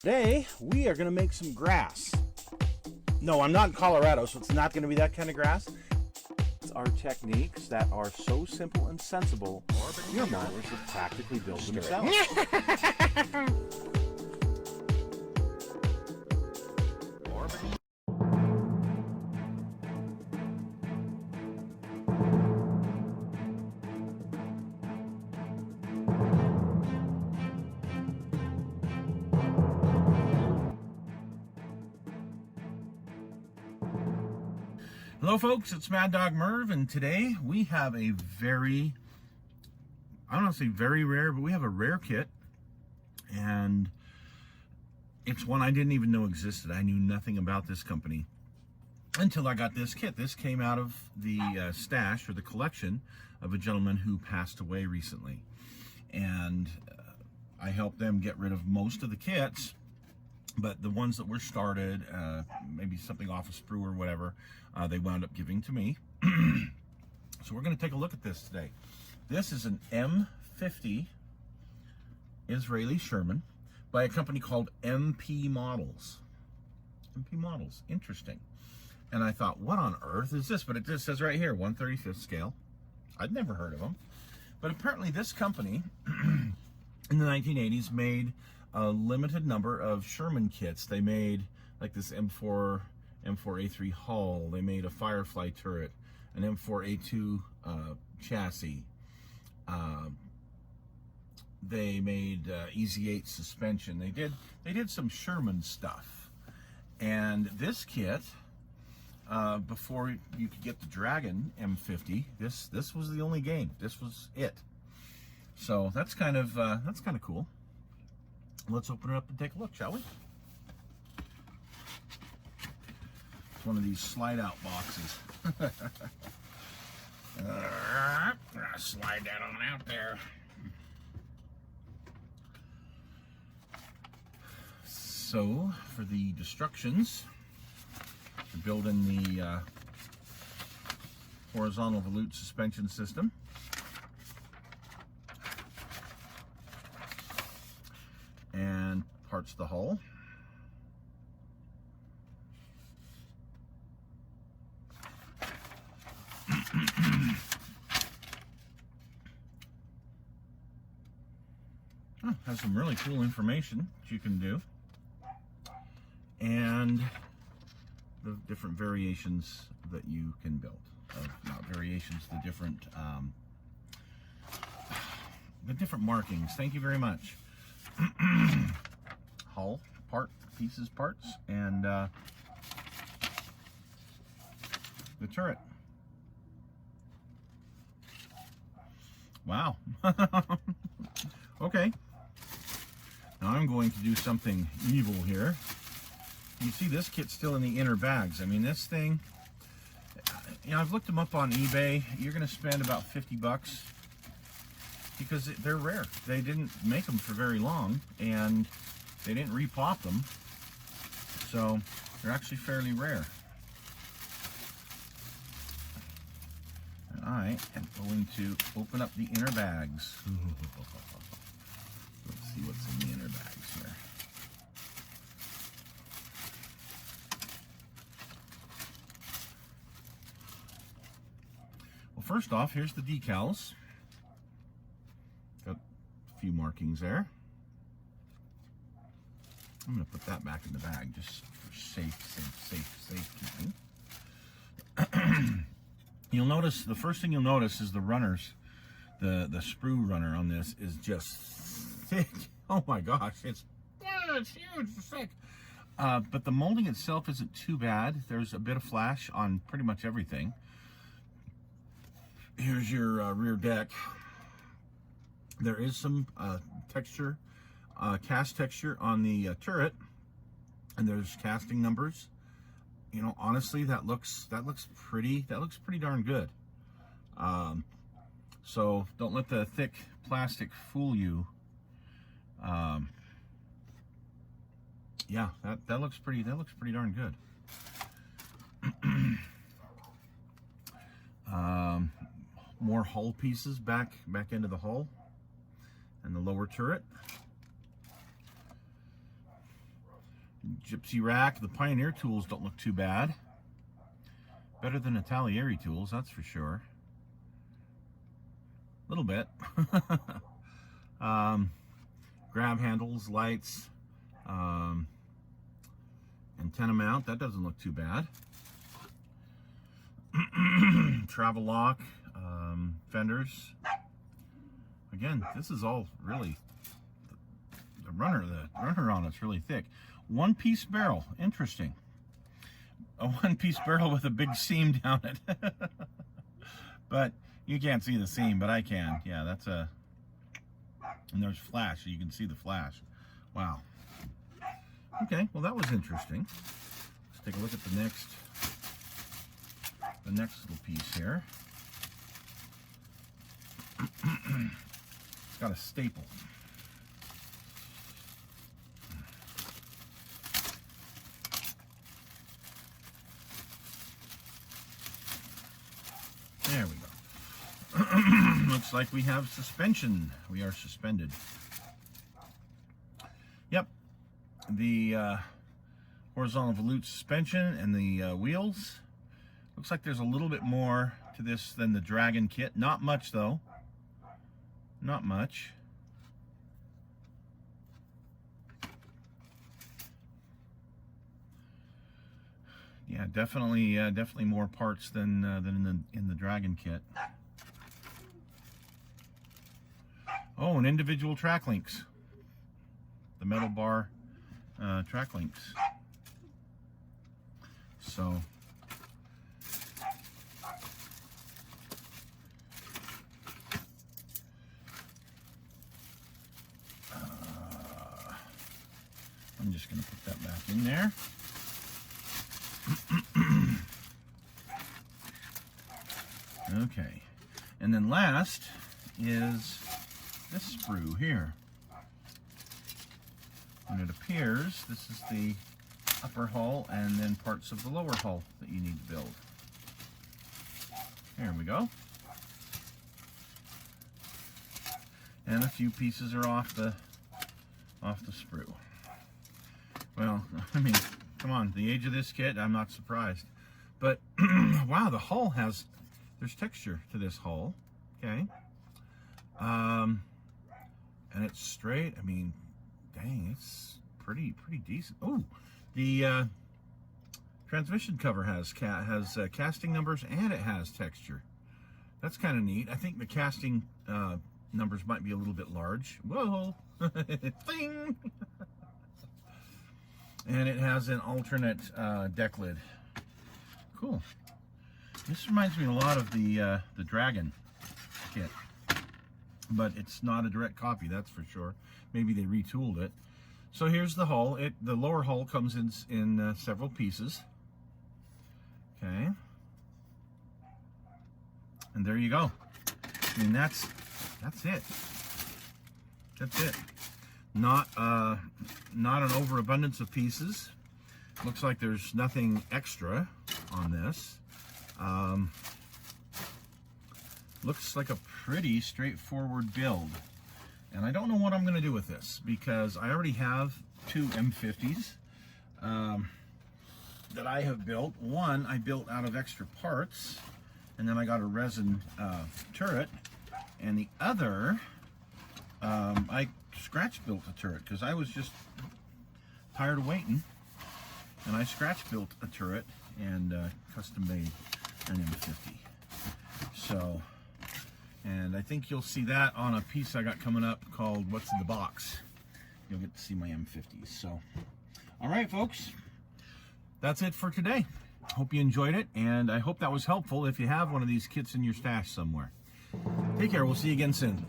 Today, we are going to make some grass. No, I'm not in Colorado, so it's not going to be that kind of grass. It's our techniques that are so simple and sensible, your mowers have practically built themselves. Hello folks, it's Mad Dog Merv, and today we have a very, I don't want to say very rare, but we have a rare kit, and it's one I didn't even know existed. I knew nothing about this company until I got this kit. This came out of the stash, or the collection, of a gentleman who passed away recently, and I helped them get rid of most of the kits. But the ones that were started, maybe something off a sprue or whatever, they wound up giving to me. So we're going to take a look at this today. This is an M-50 Israeli Sherman by a company called MP Models. MP Models, interesting. And I thought, what on earth is this? But it just says right here, 1/35 scale. I'd never heard of them. But apparently this company, in the 1980s, made a limited number of Sherman kits. They made like this M4A3 hull. They made a Firefly turret, an M4A2 chassis. They made Easy 8 suspension. They did some Sherman stuff. And this kit, before you could get the Dragon M50, this was the only game. This was it. So that's kind of cool. Let's open it up and take a look, shall we? It's one of these slide-out boxes. Slide that on out there. So, for the destructions, we're building the horizontal volute suspension system. And parts of the hull. Oh, has some really cool information that you can do, and the different variations that you can build. Not variations, the different markings. Thank you very much. Hull, parts, and the turret. Wow. Okay. Now I'm going to do something evil here. You see this kit's still in the inner bags. I mean, this thing, you know, I've looked them up on eBay. You're going to spend about 50 bucks. Because they're rare. They didn't make them for very long, and they didn't repop them, so they're actually fairly rare. And I am going to open up the inner bags. Let's see what's in the inner bags here. Well, first off, here's the decals. Got a few markings there. I'm going to put that back in the bag just for safe keeping. You'll notice, the first thing you'll notice is the runners. The sprue runner on this is just thick. Oh my gosh, it's huge, it's thick. But the molding itself isn't too bad. There's a bit of flash on pretty much everything. Here's your rear deck. There is some texture, cast texture on the turret, and there's casting numbers. You know, honestly, that looks pretty darn good. So don't let the thick plastic fool you. Yeah, that looks pretty darn good. More hull pieces back into the hull and the lower turret. Gypsy rack. The Pioneer tools don't look too bad. Better than the Taglieri tools, that's for sure. A little bit. Grab handles, lights, antenna mount, that doesn't look too bad. Travel lock, fenders. Again, this is all really, the runner on it's really thick. One-piece barrel, interesting. A one-piece barrel with a big seam down it. But you can't see the seam, but I can. Yeah, that's a, and there's flash, so you can see the flash. Wow. Okay, well that was interesting. Let's take a look at the next little piece here. It's got a staple. There we go. Looks like we have suspension. We are suspended. Yep. The horizontal volute suspension and the wheels. Looks like there's a little bit more to this than the Dragon kit. Not much though. Not much. Yeah, definitely more parts than in the Dragon kit. Oh, and individual track links. The metal bar track links. So I'm just going to put that back in there. Okay, and then last is this sprue here. And it appears this is the upper hull and then parts of the lower hull that you need to build. There we go. And a few pieces are off the sprue. Well, I mean, come on, the age of this kit, I'm not surprised. But wow, the hull has, there's texture to this hull, okay? And it's straight. I mean, dang, it's pretty decent. Oh, the transmission cover has casting numbers and it has texture. That's kind of neat. I think the casting numbers might be a little bit large. Whoa, thing. And it has an alternate deck lid. Cool. This reminds me a lot of the Dragon kit, but it's not a direct copy, that's for sure. Maybe they retooled it. So here's the hull. The lower hull comes in several pieces. Okay. And there you go. I mean, that's it. That's it. Not an overabundance of pieces. Looks like there's nothing extra on this. Looks like a pretty straightforward build. And I don't know what I'm going to do with this because I already have two M-50s that I have built. One I built out of extra parts, and then I got a resin turret. And the other, I scratch built a turret because I was just tired of waiting, and I scratch built a turret and custom made an M-50. So, and I think you'll see that on a piece I got coming up called What's in the Box. You'll get to see my M-50s. So, all right, folks, that's it for today. Hope you enjoyed it, and I hope that was helpful if you have one of these kits in your stash somewhere. Take care. We'll see you again soon.